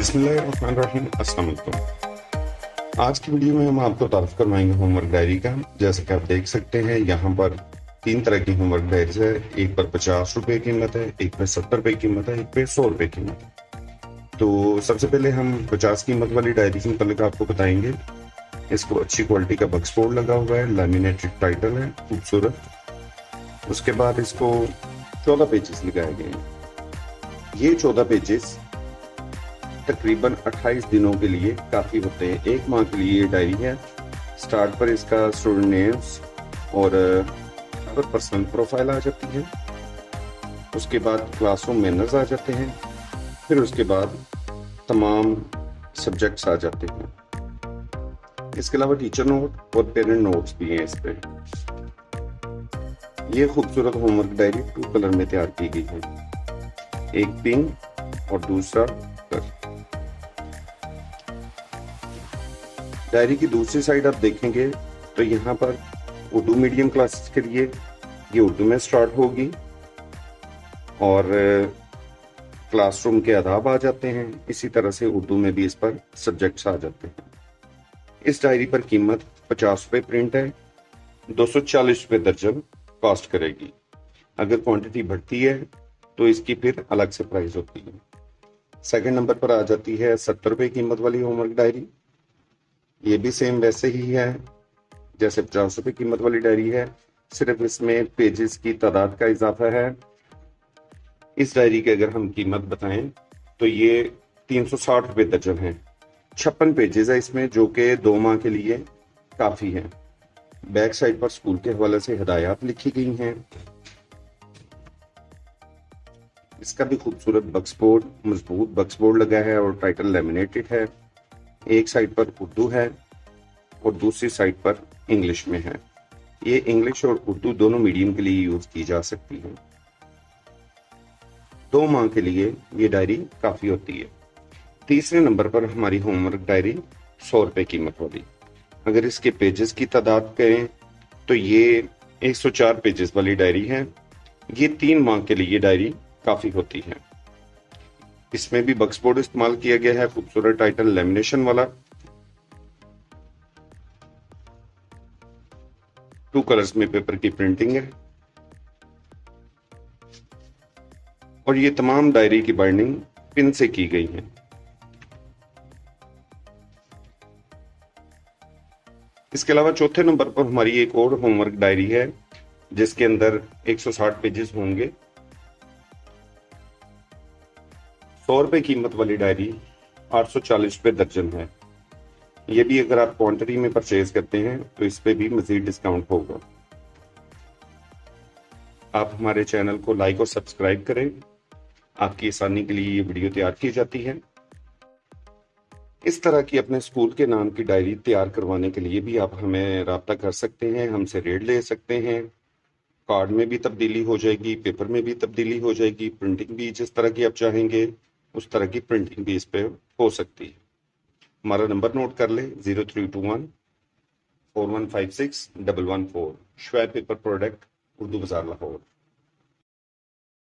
بسم اللہ الرحمن الرحیم۔ السلام علیکم۔ آج کی ویڈیو میں ہم آپ کو تعارف کروائیں گے ہوم ورک ڈائری کا۔ جیسا کہ آپ دیکھ سکتے ہیں یہاں پر 3 طرح کی ہوم ورک ڈائریز ہے۔ ایک پر 50 روپے قیمت ہے، ایک پہ 70 روپے قیمت ہے، ایک پہ 100 روپے قیمت ہے۔ تو سب سے پہلے ہم 50 قیمت والی ڈائری کے متعلق آپ کو بتائیں گے۔ اس کو اچھی کوالٹی کا بکس بورڈ لگا ہوا ہے، لیمینیٹڈ ٹائٹل ہے خوبصورت۔ اس کے بعد اس کو 14 پیجز لگائے گئے ہیں۔ یہ 14 پیجز تقریباً 28 دنوں کے لیے کافی ہوتے ہیں۔ 1 ماہ کے لیے یہ ڈائری ہے۔ سٹارٹ پر اس کا اسٹوڈنٹ نیمز اور پرسنل پروفائل آ جاتی ہے۔ اس کے بعد کلاس روم مینرز آ جاتے ہیں۔ پھر اس کے بعد تمام سبجیکٹس آ جاتے ہیں۔ اس کے علاوہ ٹیچر نوٹ اور پیرنٹ نوٹس بھی ہیں اس پہ۔ یہ خوبصورت ہوم ورک ڈائری 2 کلر میں تیار کی گئی ہے، ایک پنک اور دوسرا کلر۔ ڈائری کی دوسری سائڈ آپ دیکھیں گے تو یہاں پر اردو میڈیم کلاسز کے لیے یہ اردو میں سٹارٹ ہوگی اور کلاس روم کے آداب آ جاتے ہیں۔ اسی طرح سے اردو میں بھی اس پر سبجیکٹس آ جاتے ہیں۔ اس ڈائری پر قیمت 50 روپے پرنٹ ہے، 240 روپے درجن کاسٹ کرے گی۔ اگر کوانٹٹی بڑھتی ہے تو اس کی پھر الگ سے پرائز ہوتی ہے۔ سیکنڈ نمبر پر آ جاتی ہے 70 روپے قیمت والی ہوم ورک ڈائری۔ یہ بھی سیم ویسے ہی ہے جیسے 50 روپے قیمت والی ڈائری ہے، صرف اس میں پیجز کی تعداد کا اضافہ ہے۔ اس ڈائری کے اگر ہم قیمت بتائیں تو یہ 360 روپے درجن ہے۔ 56 پیجز ہے اس میں، جو کہ 2 ماہ کے لیے کافی ہے۔ بیک سائڈ پر اسکول کے حوالے سے ہدایات لکھی گئی ہیں۔ اس کا بھی خوبصورت بکس بورڈ، مضبوط بکس بورڈ لگا ہے اور ٹائٹل لیمینیٹڈ ہے۔ ایک سائڈ پر اردو ہے اور دوسری سائڈ پر انگلش میں ہے۔ یہ انگلش اور اردو دونوں میڈیم کے لیے یوز کی جا سکتی ہے۔ 2 ماہ کے لیے یہ ڈائری کافی ہوتی ہے۔ تیسرے نمبر پر ہماری ہوم ورک ڈائری 100 روپے قیمت والی۔ اگر اس کے پیجز کی تعداد کریں تو یہ 104 پیجز والی ڈائری ہے۔ یہ 3 ماہ کے لیے ڈائری کافی ہوتی ہے۔ اس میں بھی بکس بورڈ استعمال کیا گیا ہے، خوبصورت ٹائٹل لیمینیشن والا۔ 2 کلرز میں پیپر کی پرنٹنگ ہے اور یہ تمام ڈائری کی بائنڈنگ پن سے کی گئی ہے۔ اس کے علاوہ چوتھے نمبر پر ہماری ایک اور ہوم ورک ڈائری ہے جس کے اندر 160 پیجز ہوں گے۔ 100 روپے قیمت والی ڈائری 840 روپے درجن ہے۔ یہ بھی اگر آپ کوانٹٹی میں پرچیز کرتے ہیں تو اس پہ بھی مزید ڈسکاؤنٹ ہوگا۔ آپ ہمارے چینل کو لائک اور سبسکرائب کریں، آپ کی آسانی کے لیے یہ ویڈیو تیار کی جاتی ہے۔ اس طرح کی اپنے اسکول کے نام کی ڈائری تیار کروانے کے لیے بھی آپ ہمیں رابطہ کر سکتے ہیں، ہم سے ریٹ لے سکتے ہیں۔ کارڈ میں بھی تبدیلی ہو جائے گی، پیپر میں بھی تبدیلی ہو جائے گی، پرنٹنگ بھی جس طرح کی آپ چاہیں گے اس طرح کی پرنٹنگ بھی اس پہ ہو سکتی ہے۔ ہمارا نمبر نوٹ کر لیں 0321 4156 114، شعیب پیپر پروڈکٹ، اردو بازار لاہور۔